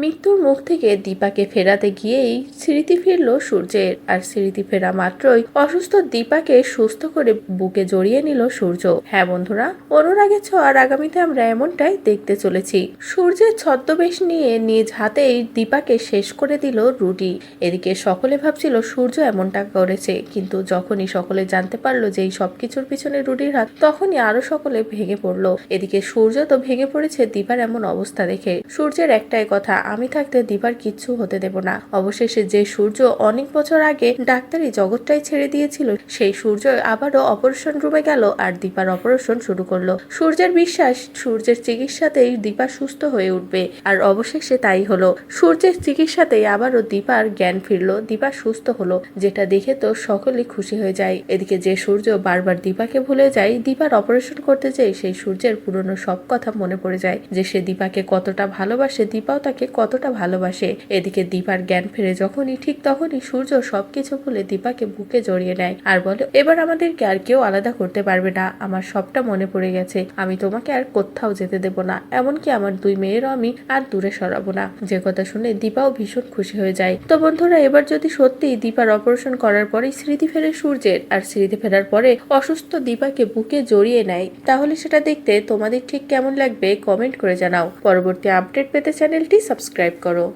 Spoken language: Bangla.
মৃত্যুর মুখ থেকে দীপাকে ফেরাতে গিয়েই স্মৃতি ফিরল সূর্যের। আর স্মৃতি ফেরা মাত্রই অসুস্থ দীপাকে সুস্থ করে বুকে জড়িয়ে নিল সূর্য। হ্যাঁ বন্ধুরা, অনুরাগের ছোঁয়ার আগামীতে আমরা এমনটাই দেখতে চলেছি। সূর্যের ছদ্মবেশ নিয়ে নিজ হাতেই দীপাকে শেষ করে দিল রুটি। এদিকে সকলে ভাবছিল সূর্য এমনটা করেছে, কিন্তু যখনই সকলে জানতে পারলো যে এই সবকিছুর পিছনে রুটির হাত, তখনই আরো সকলে ভেঙে পড়লো। এদিকে সূর্য তো ভেঙে পড়েছে দীপার এমন অবস্থা দেখে। সূর্যের একটাই কথা, আমি থাকতে দীপার কিচ্ছু হতে দেব না। অবশেষে যে সূর্য অনেক বছর আগে ডাক্তারি জগৎটাই ছেড়ে দিয়েছিল, সেই সূর্য আবারও অপারেশন রুমে গেল আর দীপার অপারেশন শুরু করলো। সূর্যের বিশ্বাস সূর্যের চিকিৎসাতেই দীপা সুস্থ হয়ে উঠবে, আর অবশেষে তাই হলো। সূর্যের চিকিৎসাতেই আবারও দীপার জ্ঞান ফিরলো, দীপা সুস্থ হলো, যেটা দেখে তো সকলেই খুশি হয়ে যায়। এদিকে যে সূর্য বারবার দীপাকে ভুলে যায়, দীপার অপারেশন করতে যেয়ে সেই সূর্যের পুরনো সব কথা মনে পড়ে যায়, যে সে দীপাকে কতটা ভালোবাসে, দীপাও তাকে কতটা ভালোবাসে। এদিকে দীপার জ্ঞান ফিরে যখনই, ঠিক তখনই সূর্য সবকিছু ভুলে দীপাকে বুকে জড়িয়ে নেয় আর বলে, এবার আমাদেরকে আর কেউ আলাদা করতে পারবে না। আমার সবটা মনে পড়ে গেছে, আমি তোমাকে আর কোথাও যেতে দেব না, এমনকি আমার দুই মেয়েরও আমি আর দূরে সরাবো না। যে কথা শুনে দীপাও ভীষণ খুশি হয়ে যায়। তো বন্ধুরা, এবার যদি সত্যি দীপার অপারেশন করার পরেই স্মৃতি ফেরে সূর্যের, আর স্মৃতি ফেরার পরে অসুস্থ দীপাকে বুকে জড়িয়ে নেয়, তাহলে সেটা দেখতে তোমাদের ঠিক কেমন লাগবে কমেন্ট করে জানাও। পরবর্তী আপডেট পেতে চ্যানেলটি সাবস্ক্রাইব করো।